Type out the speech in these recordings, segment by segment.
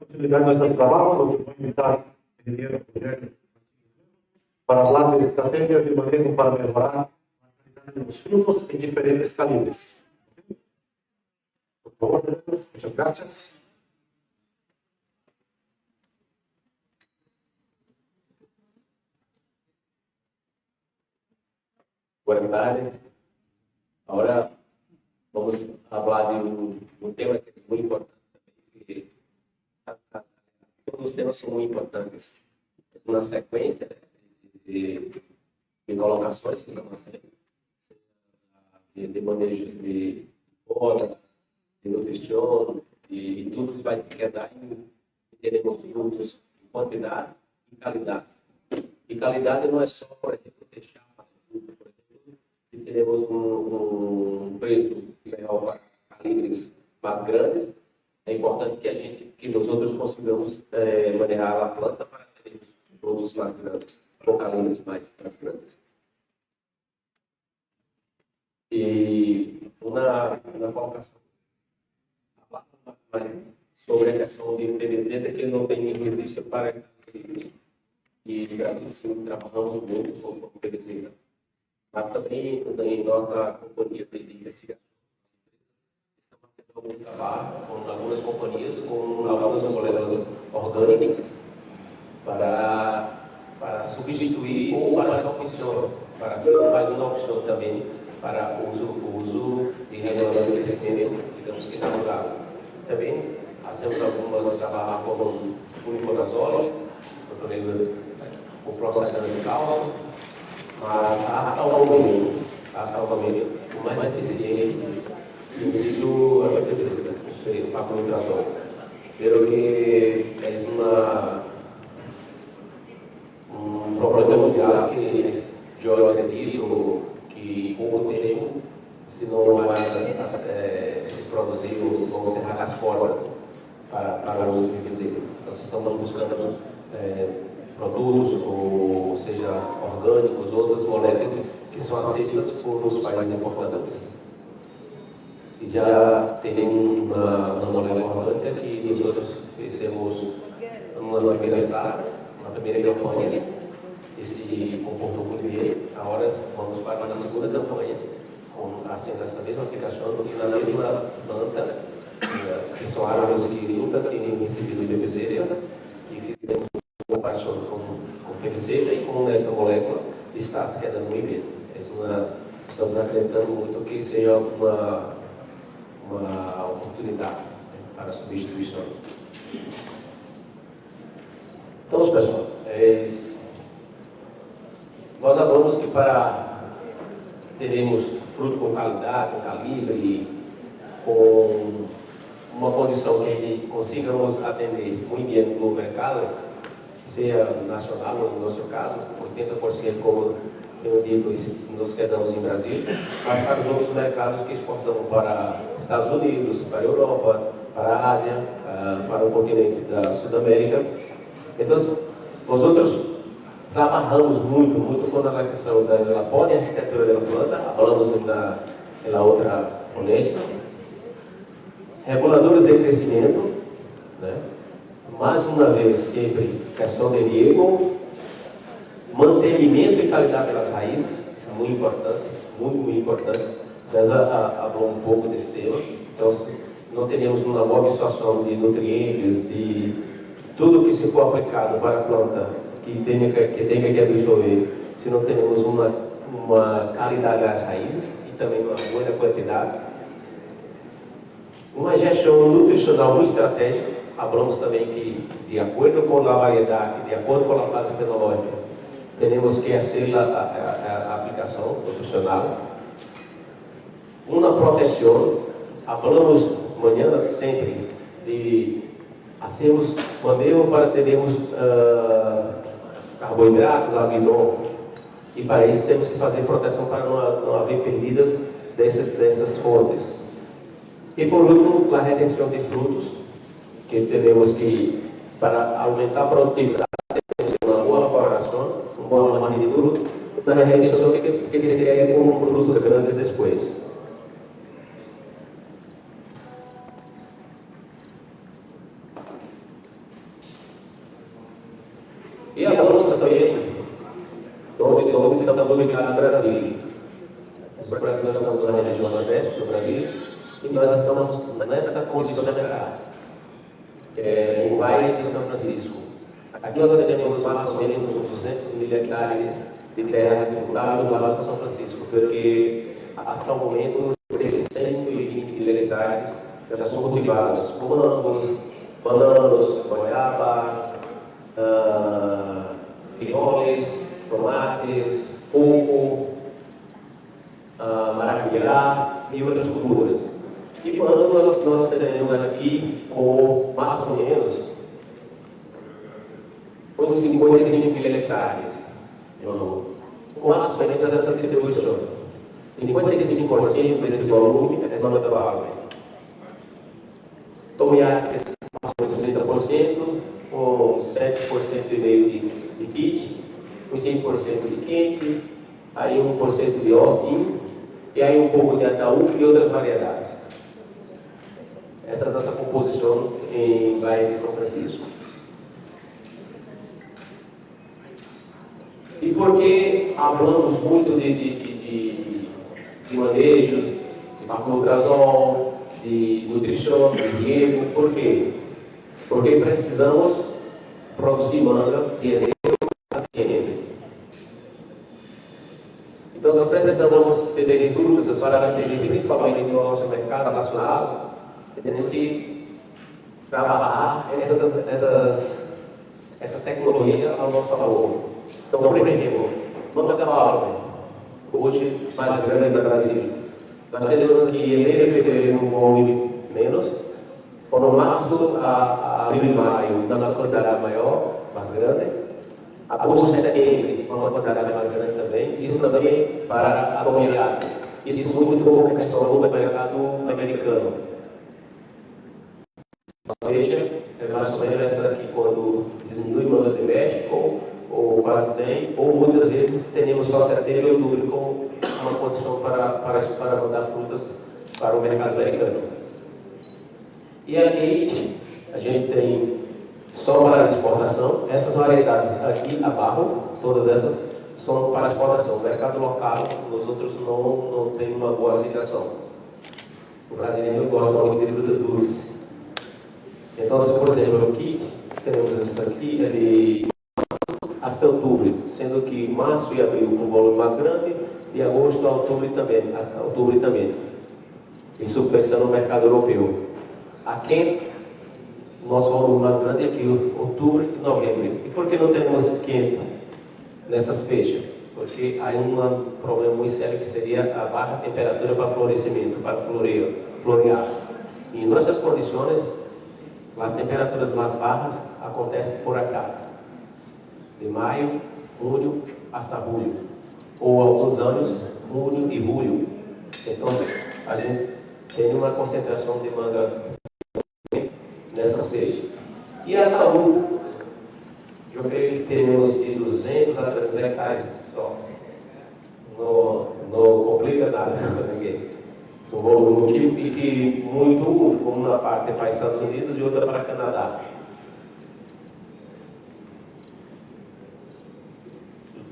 continuidade de nuestro trabajo, voy a invitar a ingeniero para hablar de estrategias de manejo para mejorar la calidad de los frutos en diferentes calibres. Por favor, muchas gracias. Buenas tardes. Ahora vamos a hablar de un tema que es muy importante. Todos os temas são muito importantes. Uma sequência de colocações que estamos fazendo, de manejo de poda, de nutrição, e tudo que vai quedar em teremos frutos em quantidade e qualidade. E qualidade não é só, por exemplo, deixar fruto, por exemplo, se teremos um preço melhor para calibres mais grandes, é importante que nós outros consigamos manejar a planta para ter produtos mais grandes, com calibres mais grandes. E uma colocação sobre a questão de TVZ, que não tem resistência para calibres. E sim, trabalhamos muito com TVZ. Mas também em nossa companhia de investigação, algum trabalho com algumas companhias, com algumas moléculas orgânicas para substituir ou para essa opção, para ser mais uma opção também para o uso de regulador de crescimento, digamos que natural. Também hacemos algumas trabalhos com fluconazole, com processamento de cálcio, mas hasta o momento, o mais eficiente tem sido a pesquisa, o fluconazole. Pero que é um problema mundial que eu acredito que com o tempo, se não vai se produzir, vão cerrar as portas para o uso de resíduo. Nós estamos buscando produtos, ou seja, orgânicos, outras moléculas que são aceitas por os países importadores. E já tem uma molécula orgânica que nós outros fizemos uma primeira safra, uma primeira campanha, esse comportou muito bem. Agora vamos para uma segunda campanha, com essa mesma aplicação, na mesma planta, que são árvores que nunca têm recebido PVC, e fizemos uma comparação com PVC e com essa molécula, está se quedando muito bem. Estamos acreditando muito que seja uma oportunidade para substituição. Então, pessoal, nós falamos que para teremos fruto com qualidade, com calibre, com uma condição que consigamos atender muito bem no mercado, seja nacional, no nosso caso, 80% como eu digo, nós quedamos em Brasil, mas para os outros mercados que exportamos para Estados Unidos, para a Europa, para a Ásia, para o continente da Sudamérica. Então, nós outros trabalhamos muito com a questão da poda e arquitetura da planta, falamos na outra ponência. Reguladores de crescimento, né? Mais uma vez, sempre questão de riego, mantenimento e qualidade das raízes, isso é muito importante, muito importante. César falou um pouco desse tema. Então, não teremos uma boa absorção de nutrientes, de tudo que se for aplicado para a planta, que tenha que absorver, se não teremos uma qualidade das raízes e também uma boa quantidade. Uma gestão nutricional muito estratégica, falamos também que, de acordo com a variedade, de acordo com a fase fenológica, teremos que fazer a aplicação nutricional. Uma proteção, falamos amanhã sempre de fazermos manejo para termos carboidratos, almidão, e para isso temos que fazer proteção para não haver perdidas dessas fontes. E por último, a retenção de frutos, que teremos que, para aumentar a produtividade, temos uma boa floração, um bom manejo de fruto, na retenção que se quer com frutos grandes depois. estamos ubicados no Brasil. Nós estamos na região nordeste do Brasil e nós estamos nesta condição de cá, que é o Vale de São Francisco. Aqui nós temos mais ou menos uns 200 mil hectares de terra agricultável no Vale de São Francisco, porque até o momento 120 mil hectares já são cultivados com mangos, bananos, goiaba, frijoles, tomates, coco, maracujá e outras culturas. E quando nós teremos aqui com mais ou menos uns 55 mil hectares, com mais ou menos essa distribuição. 55% desse volume é demanda água. Tomates, mais ou menos 30%, com 7% e meio de kit, com 5% de quente, aí 1% de Austin, e aí um pouco de Ataú e outras variedades. Essa é a nossa composição em Vale de São Francisco. E por que falamos muito de manejos, de macrotrazol, de nutrição, de riego? Por quê? Porque precisamos produzir manga de enero a dezembro. Então, nós precisamos ter frutas para atender principalmente no nosso mercado nacional. Temos que trabalhar essa tecnologia ao nosso favor. Então, por exemplo, manga da palma, hoje mais grande do Brasil. Nós temos que em janeiro e fevereiro um volume menos, quando março, abril e maio, dá uma quantidade maior, mais grande. Agosto e setembro, uma quantidade mais grande também. Isso também para aglomerados. Isso muito pouco que a gente falou do mercado americano. Veja, é mais ou menos essa daqui, quando diminui mangas de México, ou quase tem, ou muitas vezes temos só setembro e outubro como uma condição para mandar frutas para o mercado americano. E aqui a gente tem só para exportação, essas variedades aqui abaixo, todas essas são para exportação. O mercado local, os outros não tem uma boa aceitação. O brasileiro gosta muito de fruta doce. Então, se por exemplo aqui, temos essa aqui, é de até outubro, sendo que março e abril um volume mais grande, de agosto a outubro também. Isso pensando no mercado europeu. Aqui, o nosso volume mais grande é aqui, outubro e novembro. E por que não temos quente nessas fechas? Porque há um problema muito sério que seria a baixa temperatura para florescimento, para florear. E em nossas condições, as temperaturas mais baixas acontecem por acá, de maio, junho, hasta julho, ou alguns anos, junho e julho. Então, a gente tem uma concentração de manga nessas feixes. E Ataú, eu creio que temos de 200 a 300 hectares só. Não complica nada para ninguém. São volume múltiplo e muito, uma parte para Estados Unidos e outra para Canadá.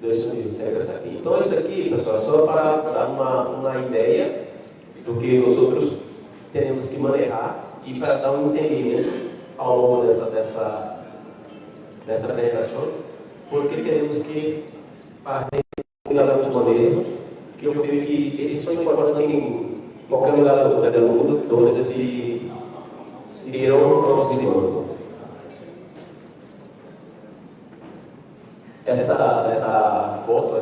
Deixa eu pegar essa aqui. Então, isso aqui, pessoal, só para dar uma ideia do que nós outros teremos que manejar e para dar um entendimento ao longo dessa apresentação, porque teremos que partir de maneiras que eu creio que esses são importantes em qualquer lugar do mundo, onde se irão produzir. Essa foto,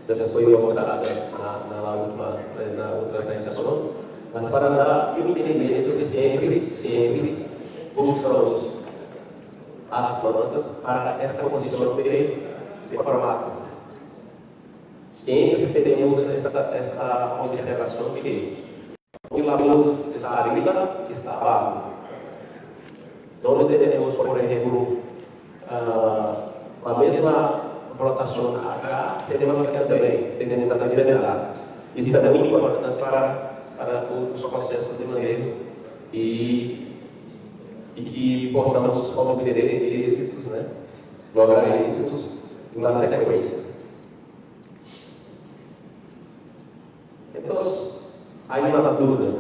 já foi mostrada na outra apresentação, mas para dar um entendimento que sempre buscamos as plantas para esta condição de formato. Sempre temos essa observação que a luz está arriba, está abaixo. Onde teremos, por exemplo, a mesma rotação H, teremos aqui também, dependendo da gravidade. Isso é muito importante para os processos de manejo e que possamos obter êxitos, lograr êxitos na sequência. Há uma dúvida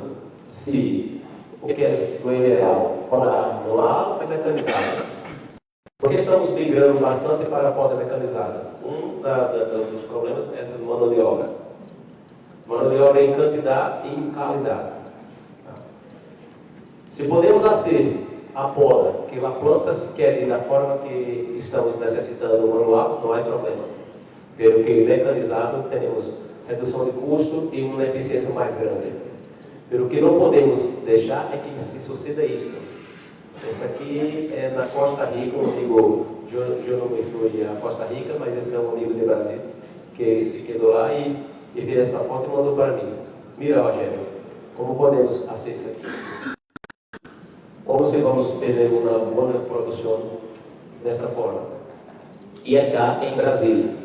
se o que é do ideal poda manual ou mecanizada. Porque estamos migrando bastante para a poda mecanizada. Dos problemas é essa mão de obra. Mão de obra em quantidade e em qualidade. Se podemos fazer a poda, que a planta se quer da forma que estamos necessitando no manual, não há problema. Pelo que mecanizado temos redução de custo e uma eficiência mais grande. Pelo que não podemos deixar é que se suceda isso. Esse aqui é na Costa Rica, um amigo, eu não me fui a Costa Rica, mas esse é um amigo de Brasil, que se quedou lá e fez essa foto e mandou para mim. Mira, Rogério, como podemos fazer isso aqui? Como se vamos ter uma boa produção dessa forma? E é cá em Brasília,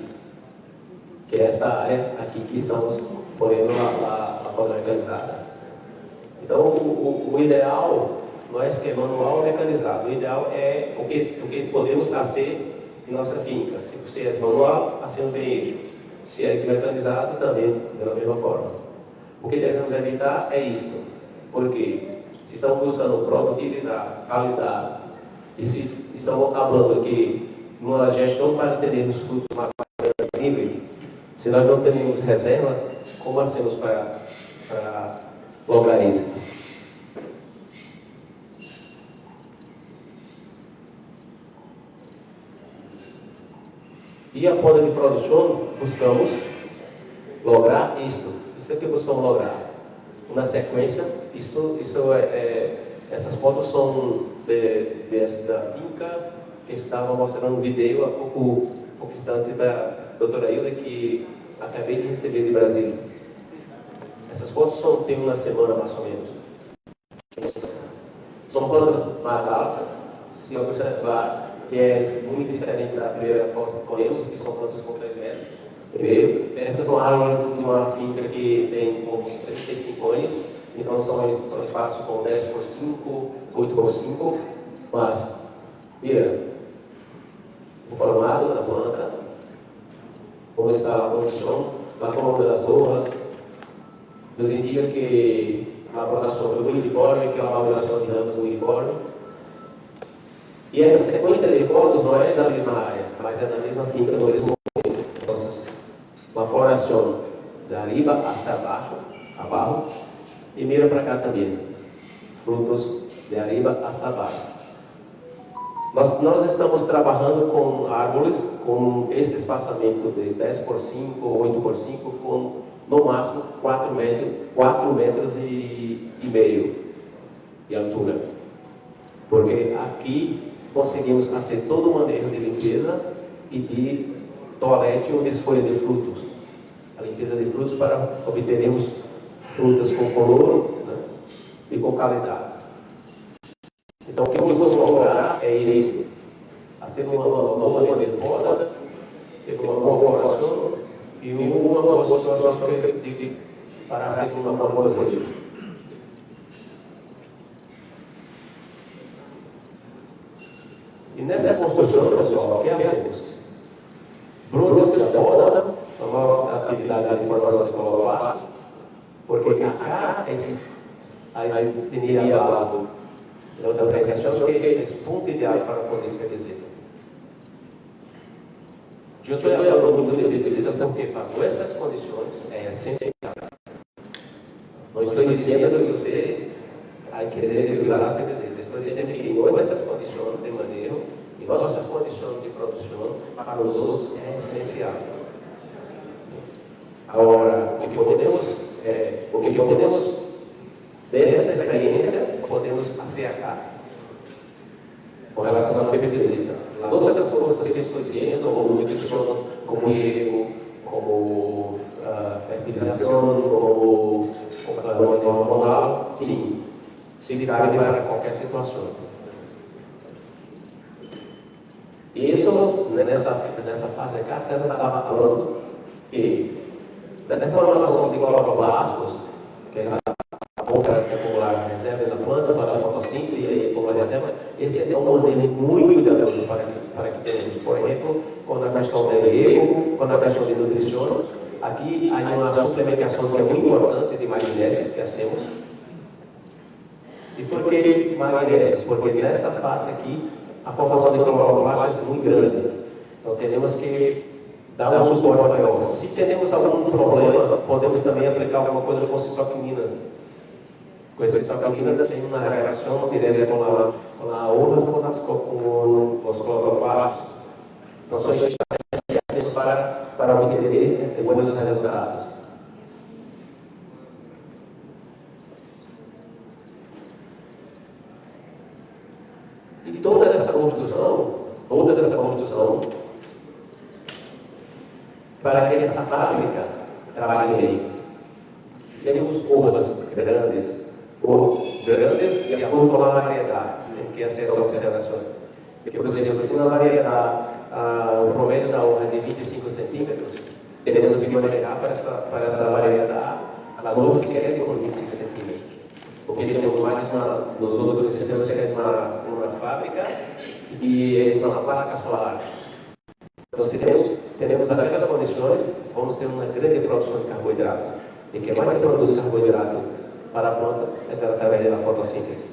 que é essa área aqui que estamos ponendo a poda mecanizada. Então, o ideal não é que é manual ou mecanizado. O ideal é o que podemos fazer em nossa finca. Se é manual, assim bem. Se é mecanizado, também da mesma forma. O que devemos evitar é isso. Porque se estamos buscando produtividade, qualidade, e se estamos falando que numa gestão para termos frutos mais níveis, se nós não temos reserva, como hacemos para lograr isso? E a poda de produção, buscamos lograr isto. Isso é o que buscamos lograr. Uma sequência, essas fotos são desta finca que estava mostrando um vídeo há pouco instante da doutora Hilda, que acabei de receber de Brasília. Essas fotos tem uma semana mais ou menos. São plantas mais altas, se observar que é muito diferente da primeira foto que conhecemos, que são plantas com 3 metros. Primeiro, essas são árvores de uma finca que tem como 35 anos, então são espaços com 10 por 5, 8 por 5, mas, mira, o formato da planta, como está a condição, a coluna das hojas, nos indica que a aprovação foi uniforme, que a valoração de ramos uniforme. E essa sequência de fotos não é da mesma área, mas é da mesma finca, no mesmo momento. Então, uma floração de arriba hasta abaixo, e mira para cá também. Frutos de arriba hasta abaixo. Nós estamos trabalhando com árvores com este espaçamento de 10 por 5 ou 8 por 5, com no máximo 4 metros e meio de altura. Porque aqui conseguimos fazer todo o manejo de limpeza e de toalete ou escolha de frutos. A limpeza de frutos para obtermos frutas com color, né, e com qualidade. Então, o que vamos lograr é isso. Fazer uma boa de poda, ter uma boa floração e uma boa situação para fazer uma boa colheita. E nessa construção, pessoal, o que hacemos? Brutas da poda, a maior atividade de formação escolar, porque acá a teria lado. Então, a questão que é o ponto ideal para poder crescer. Eu estou falando de pesquisa porque, para essas condições, é essencial. Não estou dizendo que você vai querer regular a pesquisa. Estou dizendo que nossas condições de manejo e nossas condições de produção para os outros é essencial. Agora, o que podemos dessa experiência, podemos fazer acá com relação à pesquisa. As outras coisas que estou dizendo, como nutrição, como riego, como fertilização, como hormonal, sim, se cabe para qualquer situação. Isso, nessa fase aqui, a César estava falando que nessa formação de cloroplastos, que é a bomba popular reserva da planta para a fotossíntese e a popular reserva, esse é um modelo muito cuidadoso para que tenhamos, por exemplo, quando a questão de riego, quando a questão de nutrição, aqui há uma suplementação que é muito importante de magnésio que hacemos. E por que magnésio? Porque nessa fase aqui, a formação de cloroplasto é muito grande. Então, temos que dar um suporte maior. Se temos algum problema, podemos também aplicar alguma coisa com citoquinina. Com citoquinina tem uma relação direta com a outra com os cloroplastos. Então, são estratégias para obter depois os resultados. E toda essa construção, para que essa fábrica trabalhe bem. Temos uvas grandes de acordo com a variedade, que é essa observação. Porque, por exemplo, se na variedade o promédio da uva é de 25 centímetros, teremos que manejar para essa variedade as uvas que é com 25 centímetros. Porque temos mais nos outros sistemas que é uma fábrica e eles são uma placa solar. Então, se teremos as mesmas condições, vamos ter uma grande produção de carboidrato. E quem mais produz carboidrato para a planta é através da fotossíntese.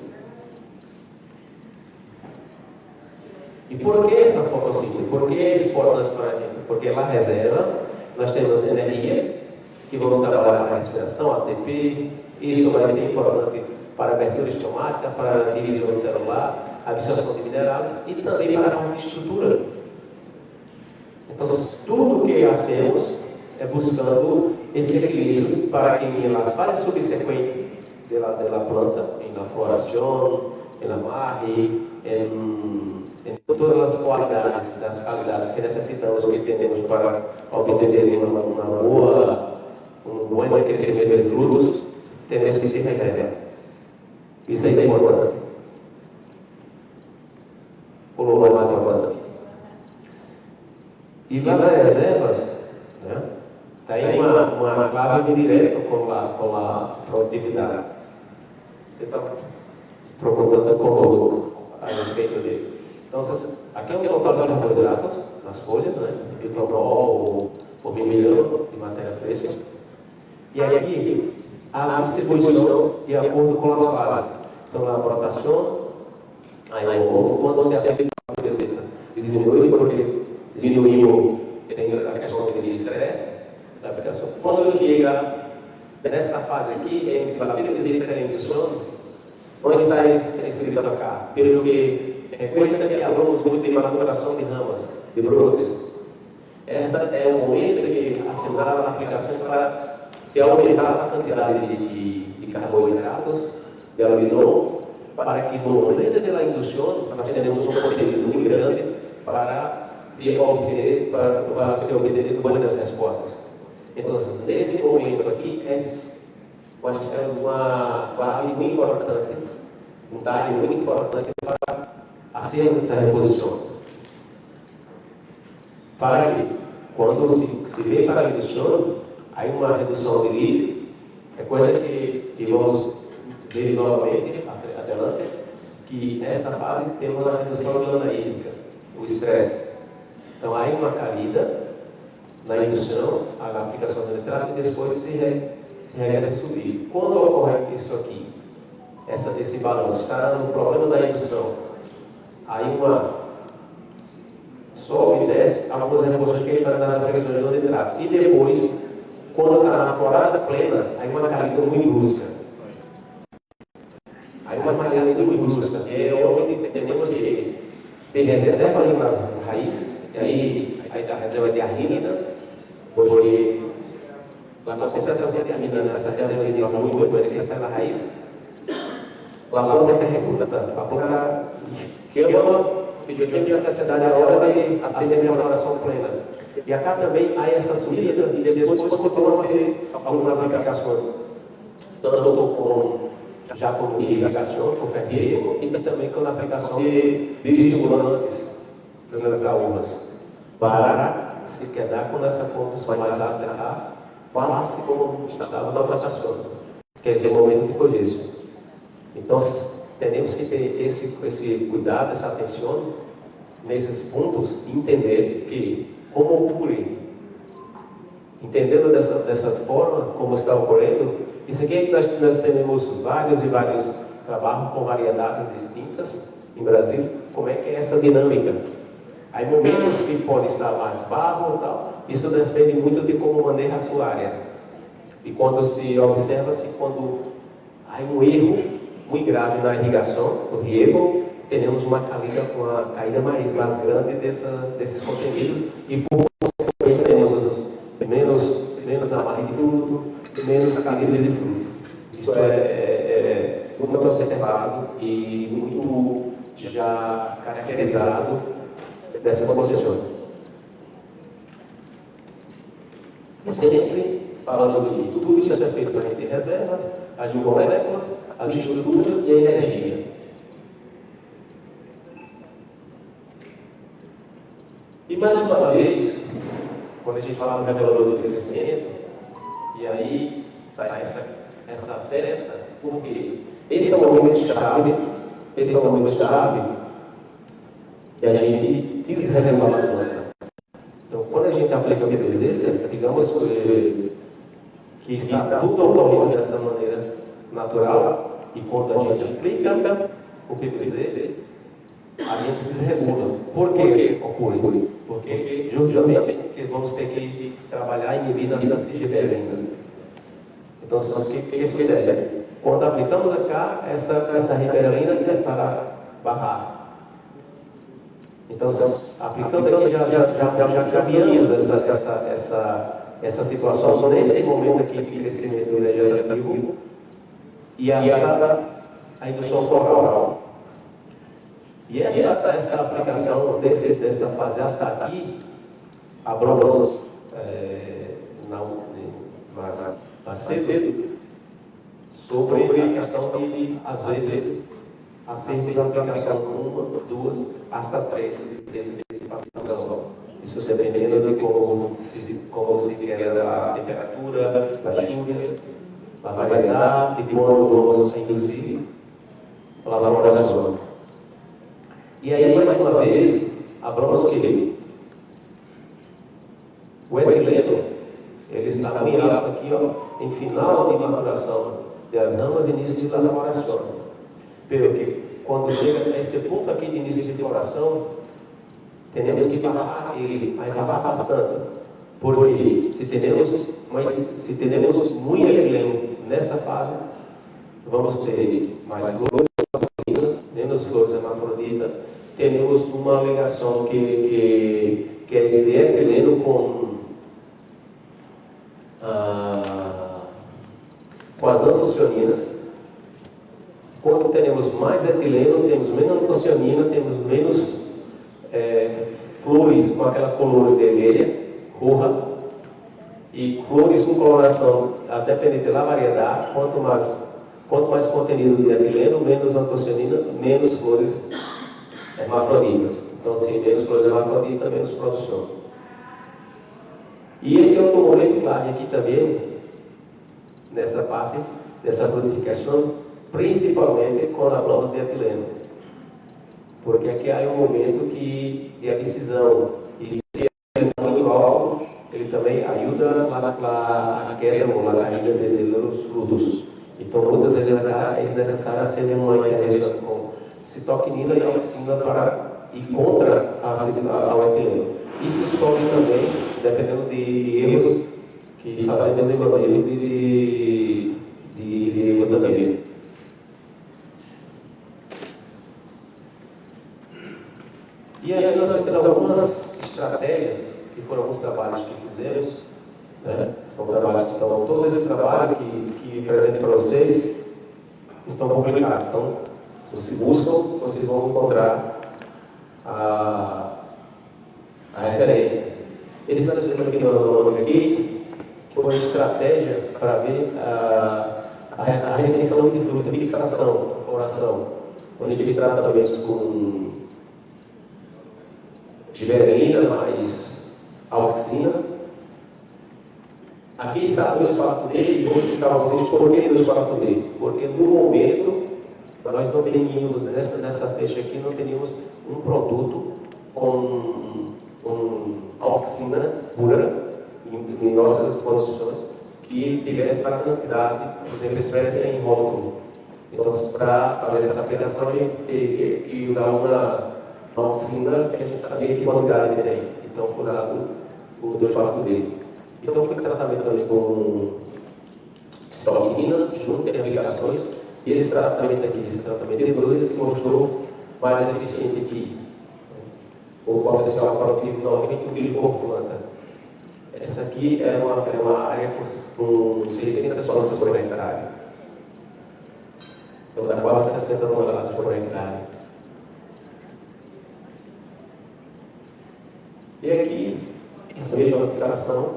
E por que essa fotossíntese? Por que é importante para a gente? Porque lá reserva, nós temos energia, que vamos trabalhar para a respiração, ATP, isso vai ser importante para a abertura estomática, para a divisão celular, a absorção de minerais e também para a estrutura. Então, tudo que hacemos é buscando esse equilíbrio para que nas fases subsequentes da planta, na floração, na amarre, em todas as qualidades, das qualidades que necessitamos, que temos para obter um bom crescimento de frutos, temos que ter reserva. Isso é importante. O mais importante. E nas reservas, tem uma clave direta com a produtividade. Você está procurando a respeito dele. Então, aqui é um total de carboidratos nas folhas, bitronol ou milho de matéria fresca. E aqui a distribuição de acordo com as fases. Então, a brotação, quando se aplica a receta, diminui porque diminuiu, tem a questão de estresse da aplicação. Quando chega nesta fase aqui, entre a visita e a indução, onde está escrito cá? Pelo que recuerda que falamos muito de maturação de ramas, de brotes. Essa é o momento que assinala a aplicação para se aumentar a quantidade de carboidratos, de almidão, para que no momento da indução nós tenhamos um conteúdo muito grande para se obter boas respostas. Então, nesse momento aqui, é uma clave muito importante, um detalhe muito importante para hacermos essa reposição. Para que, quando se vê para a indução, há uma redução de líquido. Recuerda que vamos ver novamente, adelante, que nesta fase temos uma redução da lana hídrica, o estresse. Então, há uma caída na indução, a aplicação do nitrato, e depois se regressa a subir. Quando ocorre isso aqui, esse balanço, está no problema da indução, aí sobe e desce, algumas reposições que estão na aplicação do nitrato. E depois, quando está na florada plena, aí uma caída muito brusca. Aí uma caída muito brusca. É onde temos que ter reserva ali nas raízes, e aí a reserva de arginina, porque a concentração de arginina nessa reserva de muito grande, está na raiz. A planta é recruta, a planta queima, e tem necessidade a hora de acender a floração plena. E acá também há essa subida, e depois continuam a ser algumas aplicações, tanto já com irrigação, com ferreiro, e também com a aplicação de bioestimulantes nas uvas, para se quedar com essa condição mais alta cá, passe como estava na plantação, que é esse momento de colheita. Então, temos que ter esse cuidado, essa atenção nesses pontos e entender que, como pure entendendo dessa forma, como está ocorrendo, isso aqui é que nós temos vários e vários trabalhos com variedades distintas em Brasil, como é que é essa dinâmica. Há momentos que pode estar mais barro e tal, isso depende muito de como maneja a sua área. E quando se observa-se, quando há um erro muito grave na irrigação, o riego, temos uma caída mais grande desses contenidos e por consequência temos menos amarre de fruto, menos caída de fruto. Isso é muito observado e muito já caracterizado dessas condições. E sempre falando de tudo isso é feito para ter reservas, as moléculas, as estruturas e a energia. E mais uma vez, quando a gente fala do revelador do crescimento, e aí está essa seta, porque esse é o momento-chave, que a gente desrevela a planta. Então, quando a gente aplica o PPZ, digamos que está tudo ocorrendo dessa maneira natural, e quando a gente aplica o PPZ, a gente desregula. Por que ocorre? Porque justamente que vamos ter que trabalhar inibindo essa giberina. Então, o que sucede? Quando aplicamos cá, essa giberina é para barrar. Então, aplicando aqui, já caminhamos essa situação nesse momento aqui de crescimento vegetativo e a indução floral. E essa aplicação dessa fase hasta aqui, hablamos mais cedo sobre a questão de, às vezes, hacemos a aplicação 1, 2, hasta 3 desses participação. Isso dependendo de como se quer a temperatura, as chuvas, a variedade, de quando vamos induzir a lavouração. E aí, mais uma vez, hablamos que o etileno, ele está muito aqui, ó, em final de maturação das ramas e início de lavouração. Porque quando chega a este ponto aqui de início de floração, temos que barrar ele, vai barrar bastante. Porque se temos muito etileno nessa fase, vamos ter mais flores, menos flores hermafroditas, temos uma ligação que é de etileno com as antocianinas. Quando temos mais etileno, temos menos antocianina, temos menos flores com aquela cor vermelha, roxa, e flores com coloração, a depender da variedade, quanto mais conteúdo de etileno, menos antocianina, menos flores hermafroditas. Então, se menos flores hermafroditas, menos produção. E esse é outro momento clave aqui também, nessa parte, dessa frutificação, principalmente quando hablamos de etileno. Porque aqui há um momento de a decisão, e se é muito alto, ele também ajuda a queda ou a caída dos frutos. Então, muitas vezes é necessário fazer uma intervenção com citoquinina e auxina para ir contra ao etileno. Isso escolhe também, dependendo de erros que fazemos em manejo de erro também. E aí nós temos algumas estratégias, que foram alguns trabalhos que fizemos, né? São trabalhos que estão, todos esses trabalhos que apresento para vocês estão publicados. Então, se buscam, vocês vão encontrar a referência. Esse que nós fizemos aqui no Kit foi uma estratégia para ver a retenção de fruta, fixação, floração. Quando a gente fez tratamentos com giberina mais auxina. Aqui está o 2,4-D e vou explicar para vocês por que 2,4-D. Porque no momento nós não teríamos, nessa fecha aqui, não teríamos um produto com auxina pura. em nossas exposições que tivesse a quantidade, por exemplo, espécie em rótulo. Então, para fazer essa aplicação, a gente teve que usar uma oficina que a gente sabia que quantidade ele tem. Então, foi usado o 2,4 dele. Então, foi tratamento também com citolina, junto de aplicações. E esse tratamento aqui, esse tratamento de produtos, se mostrou mais eficiente que o potencial produtivo 90 kg por planta. Essa aqui é uma área com 600 toneladas por hectare. Então dá quase 60 toneladas por hectare. E aqui, essa mesma aplicação,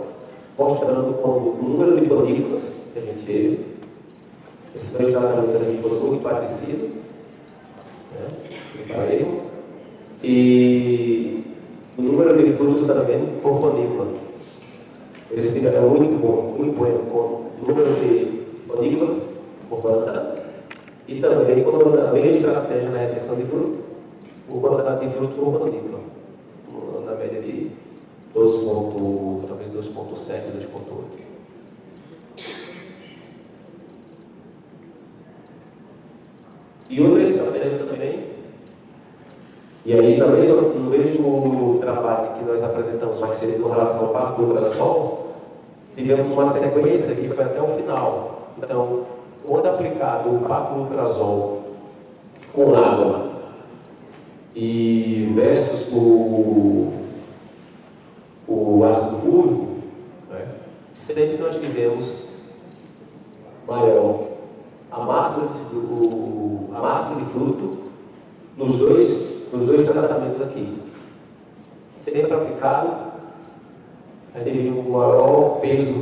mostrando como o número de panículas que a gente teve. Esses dois tratamentos aqui foram muito parecidos, né? E o número de frutos também por panícula. Eles ficaram muito bom com o número de panículas por planta e também com a mesma estratégia na retenção de fruto, por quantidade de fruto por panícula, na média de 2,7, 2,8. E outra estratégia também, e aí também no mesmo trabalho que nós apresentamos mais cedo com relação ao paclutrazol, tivemos uma sequência que foi até o final. Então, quando aplicado o paclutrazol com água e versus o ácido fúrico, né, sempre nós tivemos maior a massa de fruto nos dois tratamentos aqui. Sempre aplicado, aí teve um maior peso,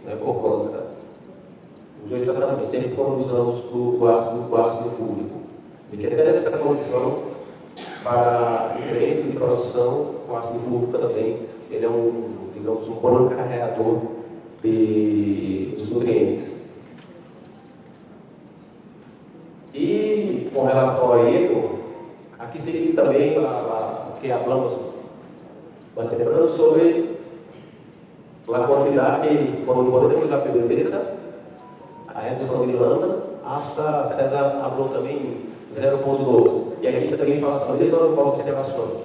né, por planta. Os dois tratamentos, sempre quando usamos o ácido fúrico. E que até essa condição para incremento de produção, o ácido fúrico também, ele é digamos, um bom carregador dos nutrientes. E com relação a ele, aqui seria também o que falamos bastante sobre a quantidade, quando podemos usar a PBZ, a redução de lâmina, hasta César falou também 0,12. E aqui também faço a mesma observação.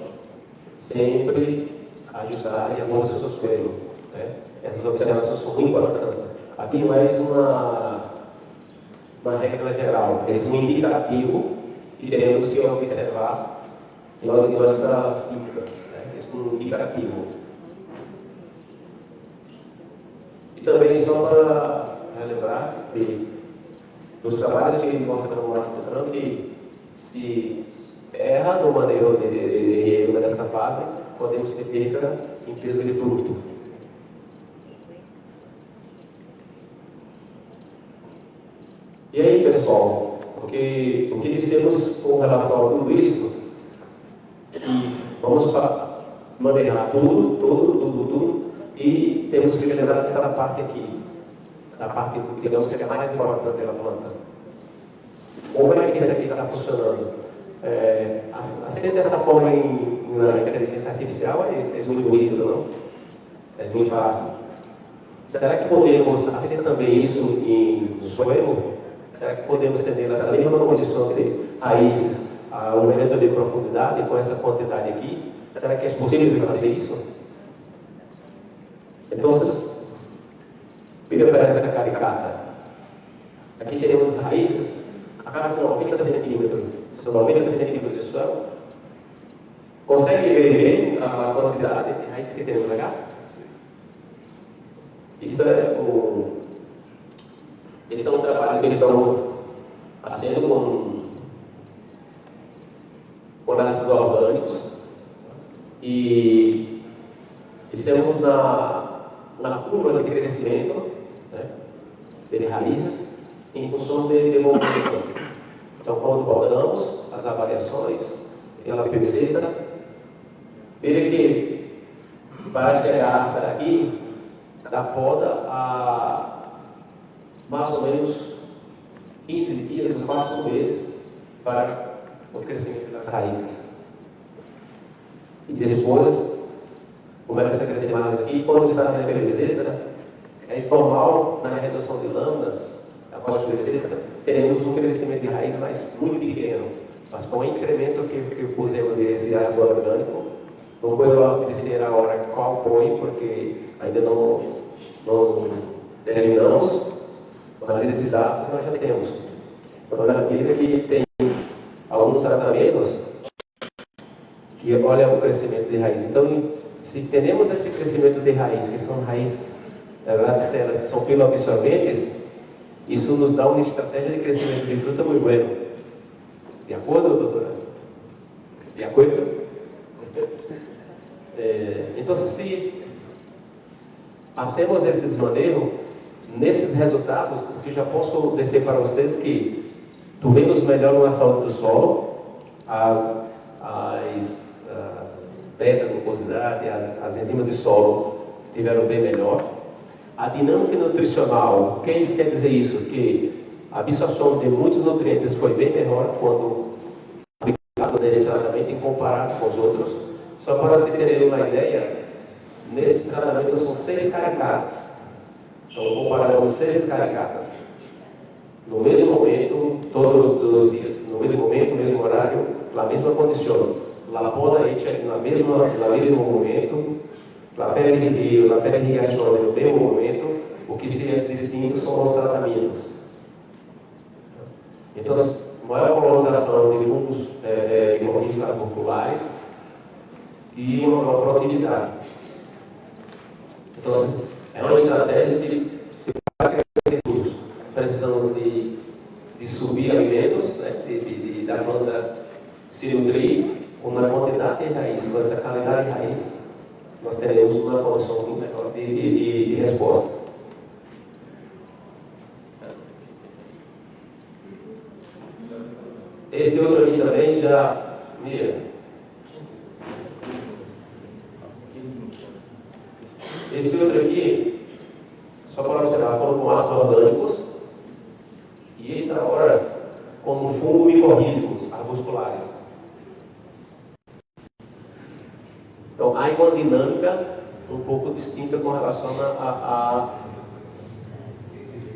Sempre ajustar de acordo com o seu suelo. Né? Essas observações são muito importantes. Aqui não é uma regra geral, é um indicativo que teremos que observar em nossa finca. Né? É um indicativo. E também, só para relembrar, que nos trabalhos que nós estamos mostrando, que se erra no manejo de riego nesta fase, podemos ter perda em peso de fruto. E aí, pessoal, o que dissemos com relação a tudo isso, que vamos manejar tudo, e temos que lembrar dessa parte aqui, da parte, digamos, que é a mais importante da planta. Como é que isso aqui está funcionando? Assim, dessa forma na inteligência artificial é muito bonito, não? É muito fácil. Será que podemos fazer também isso no suelo? Será que podemos ter essa mesma condição de raízes, um aumento de profundidade com essa quantidade aqui? Será que é possível fazer isso? Então, mira para essa caricata. Aqui temos as raízes, a cada 90 centímetros. São 90 centímetros de suelo. Consegue ver bem a quantidade de raízes que temos aqui? Isso esse é um trabalho que eles estão fazendo com ácidos orgânicos. E estamos na curva de crescimento, né, de raízes em função de desenvolvimento. Então, quando rodamos as avaliações pela PPC, veja que para chegar aqui, da poda a mais ou menos 15 dias, 4 meses, para o crescimento das raízes. E depois, começa a crescer mais aqui. Quando está na PVZ, é normal, na redução de lâmina, após a PVZ, teremos um crescimento de raiz, mas muito pequeno. Mas com o incremento que pusemos desse ácido orgânico, não posso dizer a hora qual foi, porque ainda não terminamos, mas esses dados nós já temos. Então, na medida que tem alguns tratamentos que olham o crescimento de raiz. Então, se temos esse crescimento de raiz, que são raízes, na verdade, células que são piloabsorventes, isso nos dá uma estratégia de crescimento de fruta muito boa. De acordo, doutora? De acordo? Então, se fazemos esses manejos, nesses resultados, o que já posso dizer para vocês que tivemos melhor na saúde do solo, as beta-glucosidade, as enzimas de solo tiveram bem melhor. A dinâmica nutricional, o que isso quer dizer isso? Que a absorção de muitos nutrientes foi bem melhor quando aplicado nesse tratamento em comparado com os outros. Só para se terem uma ideia, nesse tratamento são 6 caricatas. Então, comparamos 6 caricatas. No mesmo momento, todos os dias, no mesmo momento, no mesmo horário, na mesma condição. La poda hecha no mesmo momento, la fertirrigazione no mesmo momento, o que se é distinto são os tratamentos. Então, maior colonização de fungos hemorrígicos carbonculares e uma maior produtividade. Então, é uma estratégia se para crescer fungos. Precisamos de subir alimentos, né, da planta se nutrir com uma quantidade de raiz, com essa qualidade de raízes, nós teremos uma condição muito melhor de resposta. Esse outro aqui também já... Esse outro aqui, só para observar, foram com ácidos orgânicos, e esse agora como fungo micorrízicos arbusculares. Então, há uma dinâmica um pouco distinta com relação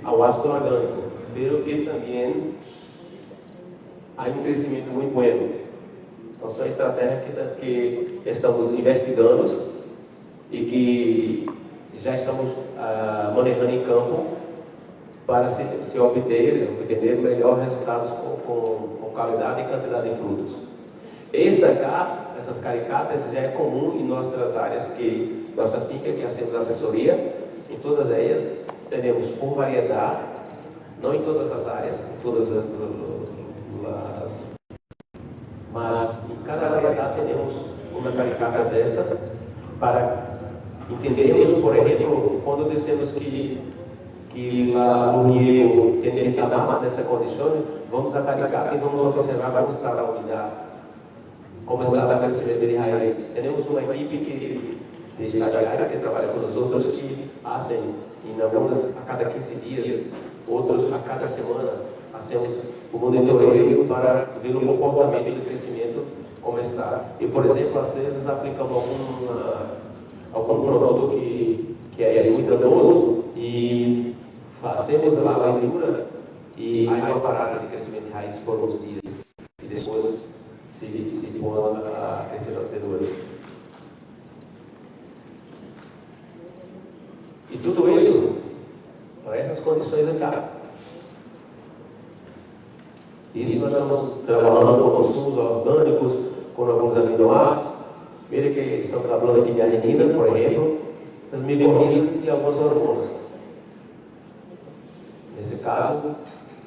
ao ácido orgânico, pero que também há um crescimento muito bom. Então, são estratégias que estamos investigando e que já estamos manejando em campo para se obter melhores resultados com qualidade e quantidade de frutos. Essas caricatas já é comum em nossas áreas, que nossa finca, que hacemos assessoria, em todas elas temos por variedade, não em todas as áreas, em todas mas em cada variedade temos uma caricata dessa para entendermos, por exemplo, quando dissemos que no riego tem que estar mais nessa condição, vamos a caricata e vamos observar como está a umidade, como está o crescimento de raízes. Temos uma equipe de estagiária que trabalha com os outros, que fazem, em algumas a cada 15 dias, outros a cada semana, fazemos o monitoreio para ver o comportamento do crescimento, como está. E, por exemplo, às vezes aplicamos algum produto que é muito danoso e fazemos lá a leitura e aí uma parada de crescimento de raiz por uns dias e depois se põe a crescer na tesoura. E tudo isso para essas condições aqui. Isso nós estamos trabalhando com consumos orgânicos, com alguns aminoácidos. Veja que estamos falando aqui de arginina, por exemplo, das micorrizas e alguns hormônios. Nesse caso,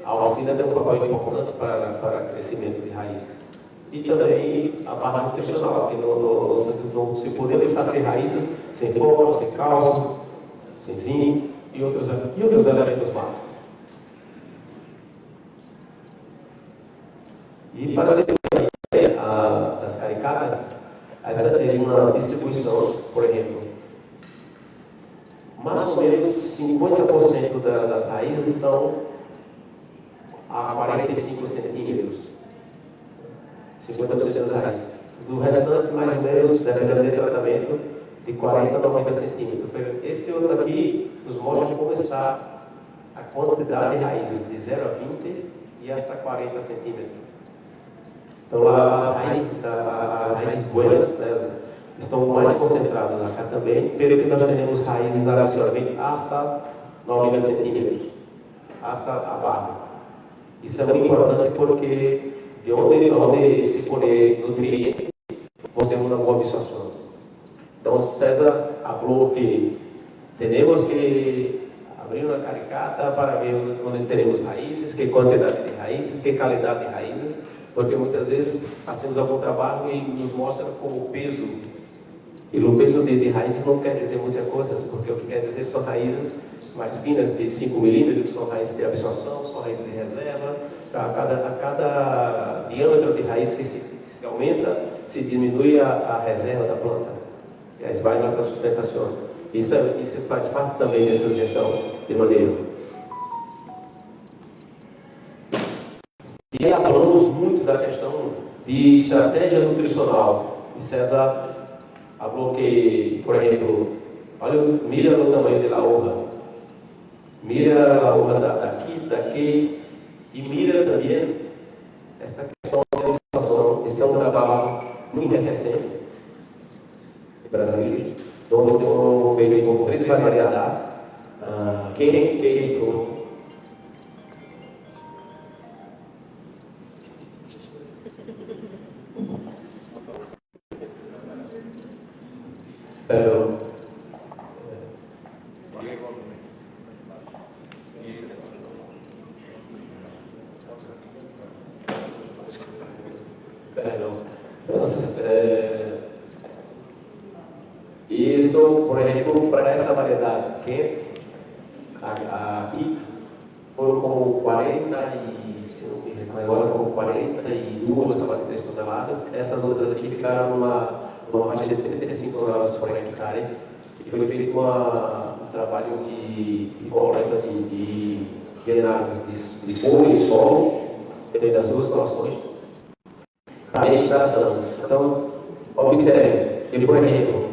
a auxina tem um papel importante para o crescimento de raízes. E também a parte nutricional, que não se podemos fazer raízes sem fósforo, sem cálcio, sem zinco e outros elementos mais. E para ser uma ideia das caricatas, essa tem uma distribuição, por exemplo, mais ou menos 50% das raízes estão a 45 centímetros. 50% das raízes. Do restante, mais ou menos, dependendo do tratamento, de 40 a 90 centímetros. Esse outro aqui nos mostra como está a quantidade de raízes, de 0 a 20 e hasta 40 centímetros. Então, as raízes buenas, né, estão mais concentradas acá também, pelo que nós temos raízes absorventes hasta 90 centímetros, hasta abaixo. Isso é muito importante porque de onde se colhe nutriente, nós temos uma boa absorção. Então, César falou que temos que abrir uma caricata para ver onde teremos raízes, que quantidade de raízes, que qualidade de raízes, porque muitas vezes fazemos algum trabalho e nos mostra como peso. E o peso de raízes não quer dizer muitas coisas, porque o que quer dizer são raízes mais finas, de 5 milímetros, são raízes de absorção, são raízes de reserva. A cada diâmetro de raiz que se aumenta, se diminui a reserva da planta. E aí vai na sustentação. Isso faz parte também dessa gestão de manejo. E falamos muito da questão de estratégia nutricional. E César falou que, por exemplo, olha, mira o tamanho da hoja. Mira a hoja daqui, e mira também essa questão da administração. Esse é um trabalho muito recente no Brasil, onde foram feitos com 3 variedades, queijo, Isso, por exemplo, para essa variedade quente, a Pit, foram como 40 e, se não me lembro agora, como 42, 43 toneladas. Essas outras aqui ficaram numa faixa de 35 toneladas por hectare. E foi feito um trabalho de coleta de análises de folha e solo, dentro das duas situações, para a extração. Então, observe que, por exemplo,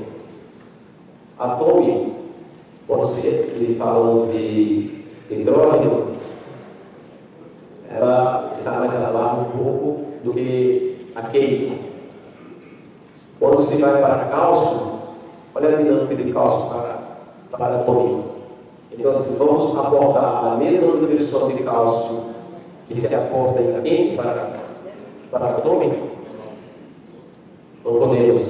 a Tommy, quando se fala de hidrogênio, ela está mais abaixo um pouco do que a Kate. Quando se vai para cálcio, olha a dinâmica de cálcio para a Tommy. Então, se vamos aportar a mesma nutrição de cálcio que se aporta em Kate para a Tommy, não podemos.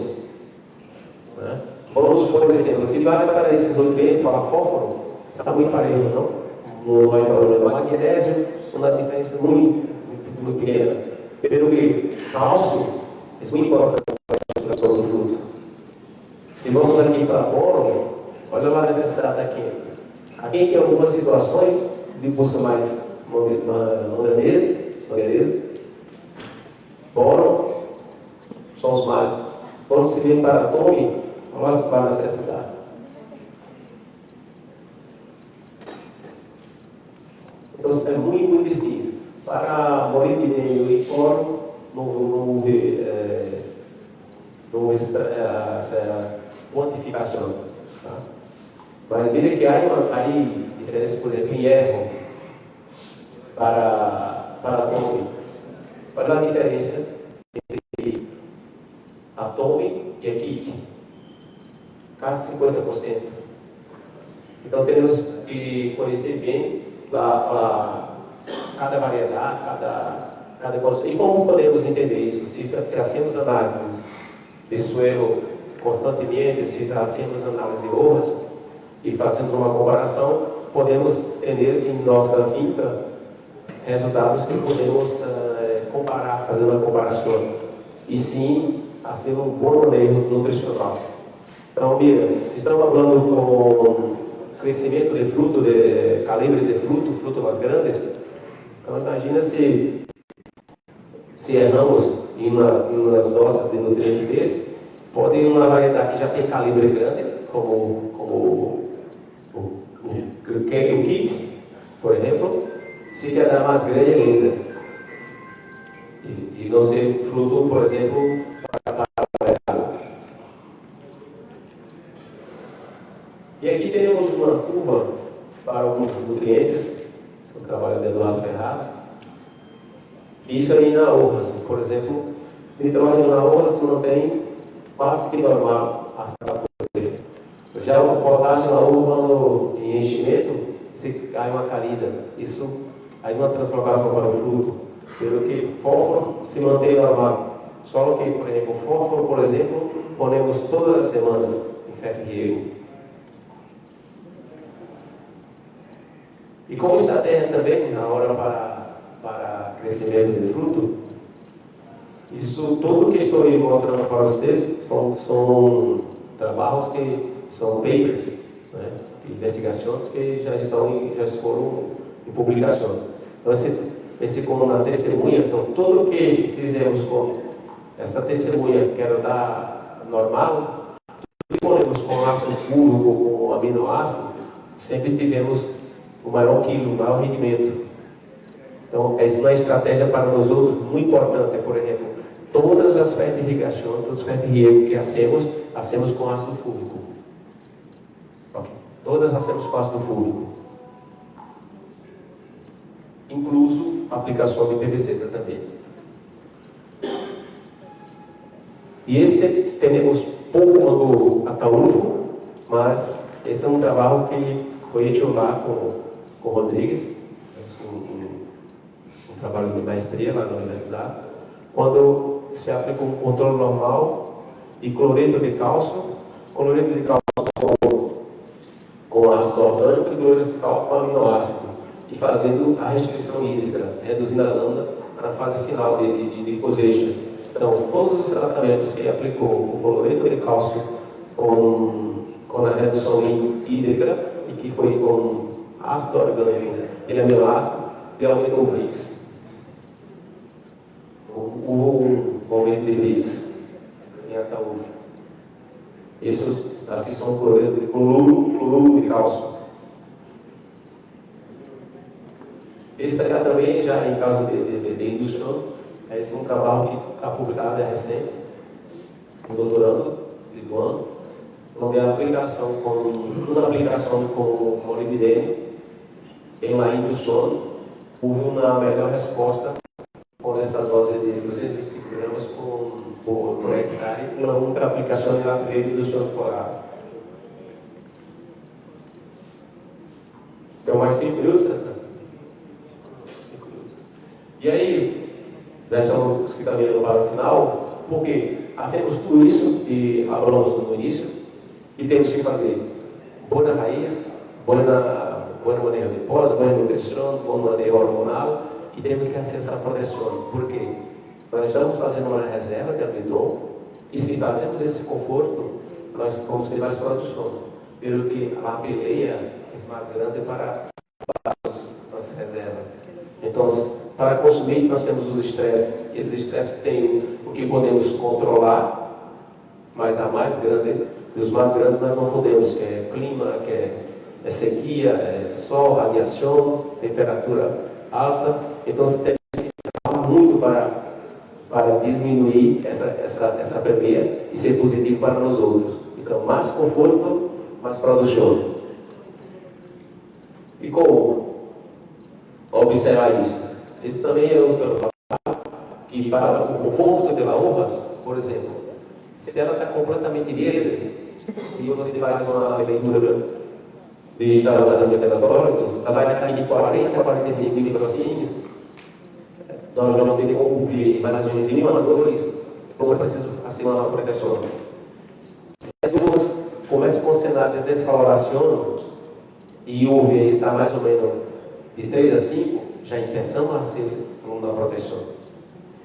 Né? Vamos, por exemplo, se vai para esses nutrientes, para fósforo, está muito parelho, não vai problema. Magnésio, uma diferença muito pequena. Pelo que cálcio é muito importante para a estruturação do fruto. Se vamos aqui para boro, olha lá a necessidade aqui. Aqui tem algumas situações de busca mais manganês, boro, são os mais. Quando se vem para Tommy, agora se vai na necessidade. Então, é muito distinto. Para molibdênio e cloro, não houve essa quantificação. Tá? Mas veja que há diferença, por exemplo, em erro para Tommy. Olha a diferença entre a Tommy e a Kit. Quase 50%. Então, temos que conhecer bem cada variedade, cada condição. E como podemos entender isso? Se fazemos análises de suelo constantemente, se fazemos análise de hojas e fazemos uma comparação, podemos ter em nossa finca resultados que podemos comparar, fazer uma comparação. E sim, fazer um bom manejo nutricional. Então, mira, se estamos falando com crescimento de fruto, de calibres de fruto mais grandes, então imagina se erramos em umas doses de nutrientes desses, pode ir uma variedade que já tem calibre grande, como o kit, por exemplo, se quer mais grande ainda. E não ser fruto, por exemplo, para de nutrientes, o trabalho de Eduardo Ferraz. E isso aí na uva, por exemplo, nitrógeno na uva se mantém quase que normal hasta a colheita. Já o potássio na uva em enchimento, se cai uma caída, isso aí uma transformação para o fruto, pelo que fósforo se mantém normal. Só que, por exemplo, fósforo, por exemplo, ponemos todas as semanas em ferro. E como está a terra também, na hora para crescimento de fruto, isso tudo que estou aí mostrando para vocês são trabalhos que são papers, né? Investigações que já foram em publicação. Então, esse como na testemunha, então tudo o que fizemos com essa testemunha, quero dar normal, tudo que ponemos com ácido puro ou com aminoácido, sempre tivemos o maior quilo, o maior rendimento. Então, é uma estratégia para nós outros muito importante. Por exemplo, todas as ferras de irrigação, todas as ferras de riego que hacemos com ácido fúrico. Okay. Todas hacemos com ácido fúrico. Incluso a aplicação de PVC também. E esse temos pouco no Ataúfo, mas esse é um trabalho que foi feito lá com o Rodrigues, um trabalho de maestria lá na universidade, quando se aplica um controle normal de cloreto de cálcio com ácido orgânico e cloreto de cálcio com aminoácido, e fazendo a restrição hídrica, reduzindo a lâmina na fase final de cosecha. Então, todos os tratamentos que aplicou o cloreto de cálcio com a redução hídrica e que foi com ácido orgânico e aminoácido, que aumentou o BRICS. O aumento de BRICS em Ataúfo. Isso aqui são cloreto de cálcio. Esse aí também, já em caso de indução, esse é um trabalho que está publicado, é recente, um doutorando, do ano, onde a aplicação uma aplicação com molibdênio em uma indução, houve uma melhor resposta com essa dose de 205 gramas por hectare, uma única aplicação de indução floral. Então, mais 5 minutos, né? E aí, já estamos se caminhando para o final, porque hacemos tudo isso que falamos no início, e temos que fazer boa raiz, boa manejo de poda, boa nutrição, bom manejo hormonal, e temos que fazer essa proteção. Por quê? Nós estamos fazendo uma reserva de almidão, e se fazemos esse conforto, nós vamos ter mais produção, pelo que a peleia é mais grande para as reservas. Então, para consumir, nós temos os estresses. Esses estresses têm o que podemos controlar, mas a mais grande, os mais grandes nós não podemos, que é clima, que é sequia, é sol, radiação, temperatura alta. Então, você tem que trabalhar muito para diminuir essa permeia e ser positivo para nós outros. Então, mais conforto, mais produção. E como observar isso? Esse também é outro trabalho que, para o conforto da uva, por exemplo, se ela está completamente verde e você faz uma leitura de extravasamento eletrônico, ela vai estar de 40 a 45 microsiemens. Nós vamos ter como ver mais ou menos 1 a 2, como é preciso fazer uma proteção. Se as uvas começam com cenário de desfloração e o UV está mais ou menos de 3 a 5, já começamos a ser uma proteção.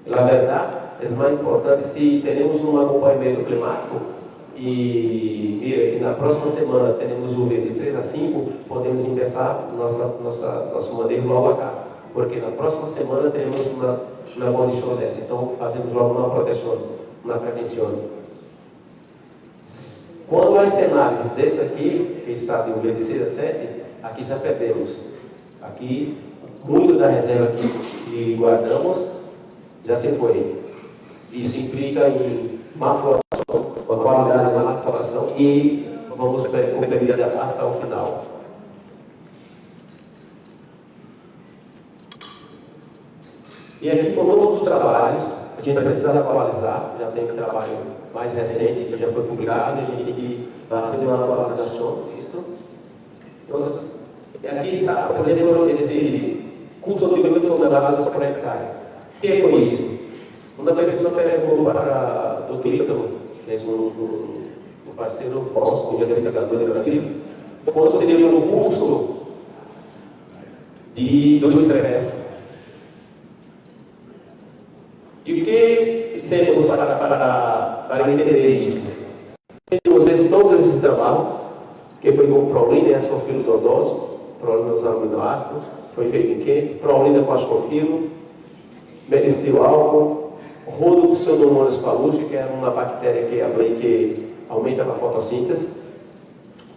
Na verdade, é mais importante se temos um acompanhamento climático e na próxima semana teremos o UV de 3 a 5, podemos começar nosso manejo logo cá, porque na próxima semana teremos uma condição dessa. Então, fazemos logo uma proteção, uma prevenção. Quando as cenários desse aqui, que está de UV de 6 a 7, aqui já perdemos. Aqui, muito da reserva que guardamos já se foi. Isso implica em má floração, a qualidade da má floração, e vamos perder hasta o final. E aqui, com todos os trabalhos, a gente precisa atualizar, já tem um trabalho mais recente que já foi publicado, a gente tem que fazer uma atualização disso. Então, aqui está, por exemplo, esse custo de 8 toneladas por hectare. O que foi isso? Uma pessoa perguntou para o Dr. Ítalo, que é um parceiro próximo de investigador do Brasil, qual seria o custo do estresse. E o que temos para entender isso? Temos todos esses trabalhos, que foi com prolina e ascofilo dodose, prolina dos aminoácidos, foi feito em quente, prolina com ascofilo, melicil álcool, Rhodopseudomonas palustri, que é uma bactéria que aumenta a fotossíntese,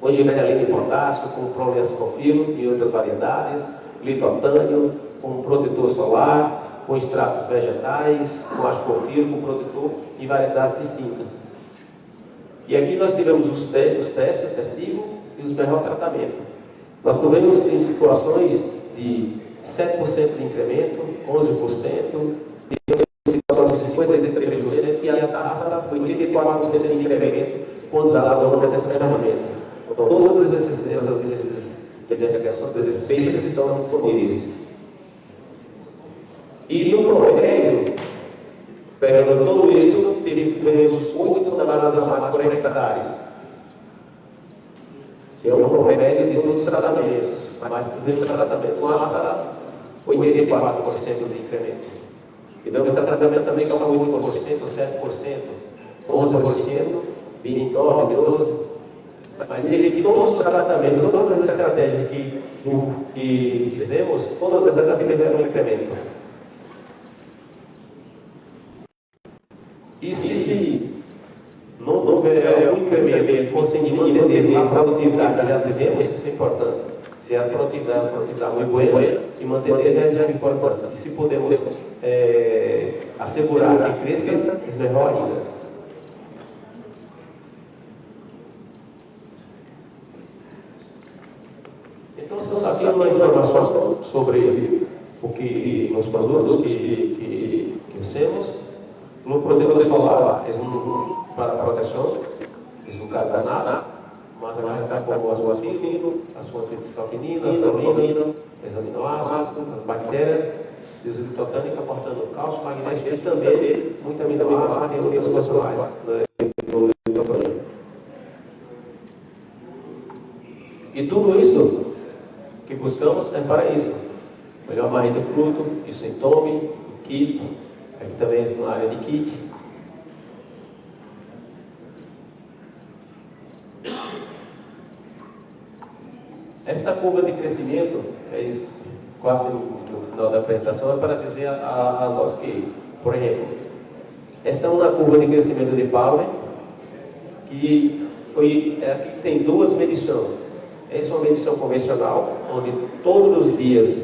com gibberellina e potássio, com prolina ascofilo e outras variedades, litotânio, com protetor solar, com extratos vegetais, com ascofilo, com protetor e variedades distintas. E aqui nós tivemos os testes, o testigo e os melhores tratamentos. Nós tivemos em situações de 7% de incremento, 11%, e 53% e hasta 84% de incremento quando usado uma dessas ferramentas. Então, todas essas investigações, esses papers estão disponíveis. E no promédio, pegando todo isso, tivemos 8 toneladas a mais por hectare. É um promédio de todos os tratamentos, mas tivemos tratamentos com hasta 84% de incremento. E damos tratamento também com 8%, 7%, 11%, 29%, 12%. Mas de todos os tratamentos, todas as estratégias que fizemos, todas elas tiveram um incremento. E se não houver um incremento, conseguimos manter a produtividade que já tivemos, isso é importante. Se a produtividade muito boa e manter a reserva é importante. E se podemos assegurar que cresça, é melhor ainda. Então, se sabia uma informação sobre o que nos produtos que usamos, no protetor solar, para proteção, é um carbonato, mas agora está com as asfaltino, as fontes taurina, as aminoácidos, as bactérias, desritotânica, portando cálcio, magnésio e também muita aminoácido e outras coisas mais. E tudo isso que buscamos é para isso. Melhor margem de fruto, de sintoma, kit, aqui também é uma área de kit. Esta curva de crescimento, quase no final da apresentação, é para dizer a nós que, por exemplo, esta é uma curva de crescimento de Powell, que aqui tem duas medições. Essa é uma medição convencional, onde todos os dias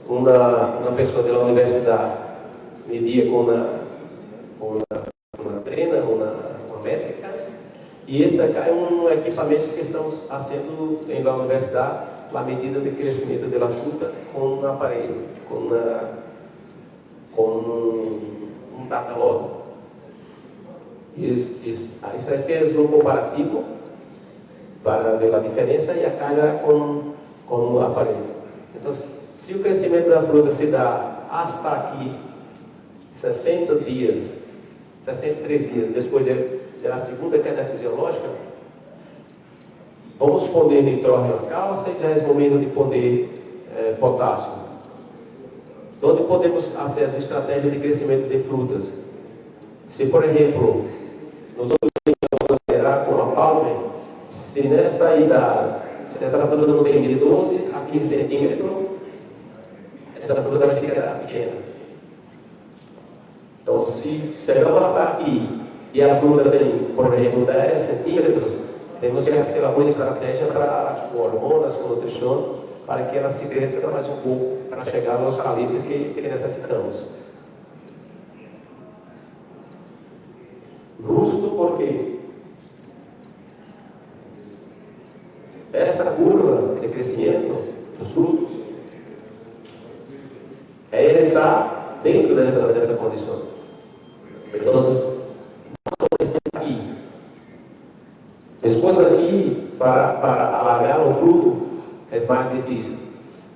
uma pessoa da universidade media com uma trena, uma métrica, e esse aqui é um equipamento que estamos fazendo na universidade, a medida de crescimento da fruta com um aparelho, com um data log. Isso aqui é um comparativo para ver a diferença e a carga com o aparelho. Então, se o crescimento da fruta se dá hasta aqui, 63 dias depois da segunda queda fisiológica, vamos poder nitrógeno na calça e já é o momento de poder potássio. Onde podemos fazer as estratégias de crescimento de frutas? Se, por exemplo, nós vamos operar com a palma, se nessa idade, se essa fruta não tem de 12 a 15 centímetros, essa fruta vai ficar pequena. Então, se ela passar aqui e a fruta tem, por exemplo, 10 centímetros, temos que fazer alguma estratégia para hormonas, com nutrição, para que ela se cresça mais um pouco, para chegar aos calibres que necessitamos. Justo porque essa curva de crescimento dos frutos está dentro dessa condição. Então, nós estamos aqui. Después aqui, para alargar o fruto, é mais difícil.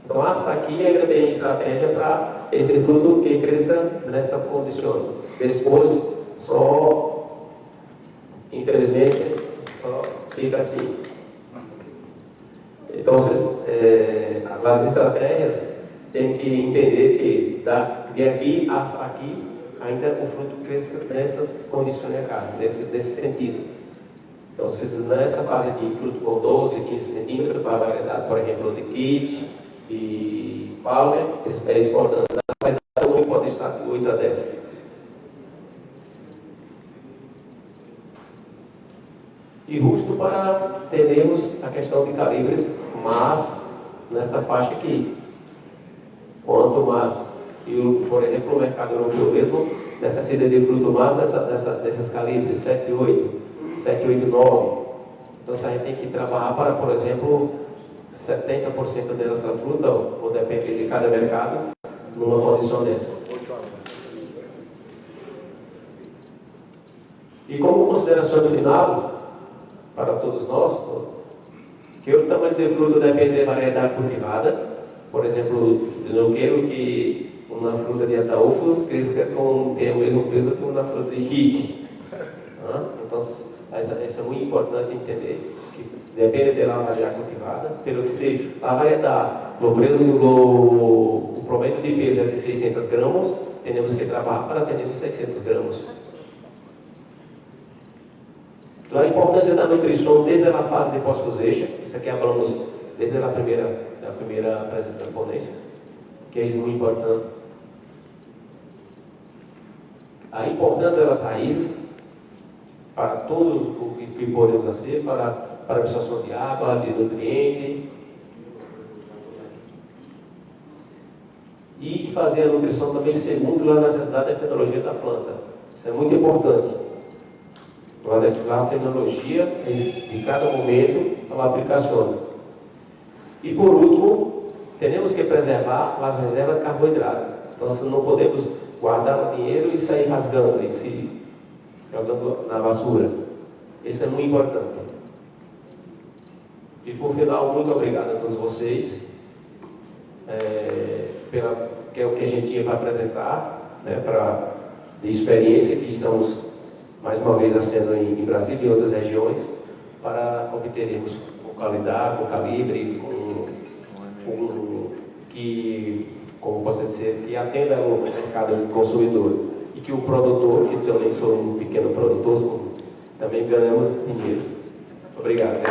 Então, hasta aqui ainda tem estratégia para esse fruto que cresça nesta condição. Depois, só, infelizmente, só fica assim. Então, as estratégias têm que entender que de aqui hasta aqui, ainda o fruto cresce nessa condição acá, nesse sentido. Então, nessa fase aqui, fruto com 12, 15 centímetros, para a variedade, por exemplo, de kit e palmer, é exportando. Na variedade, pode estar de 8 a 10. E justo para termos a questão de calibres, mas nessa faixa aqui. Quanto mais, por exemplo, o mercado europeu mesmo necessita de fruto mais desses calibres 7, 8, 7, 8, 9. Então, a gente tem que trabalhar para, por exemplo, 70% da nossa fruta, ou depende de cada mercado, numa condição dessa. E como consideração final, para todos nós, que o tamanho de fruta depende da variedade cultivada. Por exemplo, eu não quero que uma fruta de ataúfo cresça tenha o mesmo peso que uma fruta de kit. Então, isso é muito importante entender, que depende da variedade cultivada, pelo que se a variedade, o prometo de peso é de 600 gramas, temos que trabalhar para ter 600 gramas. A importância da nutrição desde a fase de pós-cosecha, isso aqui falamos desde a primeira ponência, que é isso muito importante. A importância das raízes para todos o que podemos fazer, para a absorção de água, de nutrientes, e fazer a nutrição também segundo a necessidade da fenomenologia da planta. Isso é muito importante. A fenomenologia de cada momento a aplicação. E por último, temos que preservar as reservas de carboidrato. Então, não podemos guardar o dinheiro e sair rasgando, e se jogando na basura. Isso é muito importante. E por final, muito obrigado a todos vocês que é o que a gente tinha para apresentar, né, de experiência que estamos mais uma vez fazendo em Brasília e em outras regiões, para obtermos com qualidade, com calibre, como posso dizer, que atenda o mercado consumidor. E que o produtor, que também sou um pequeno produtor, também ganhamos dinheiro. Obrigado.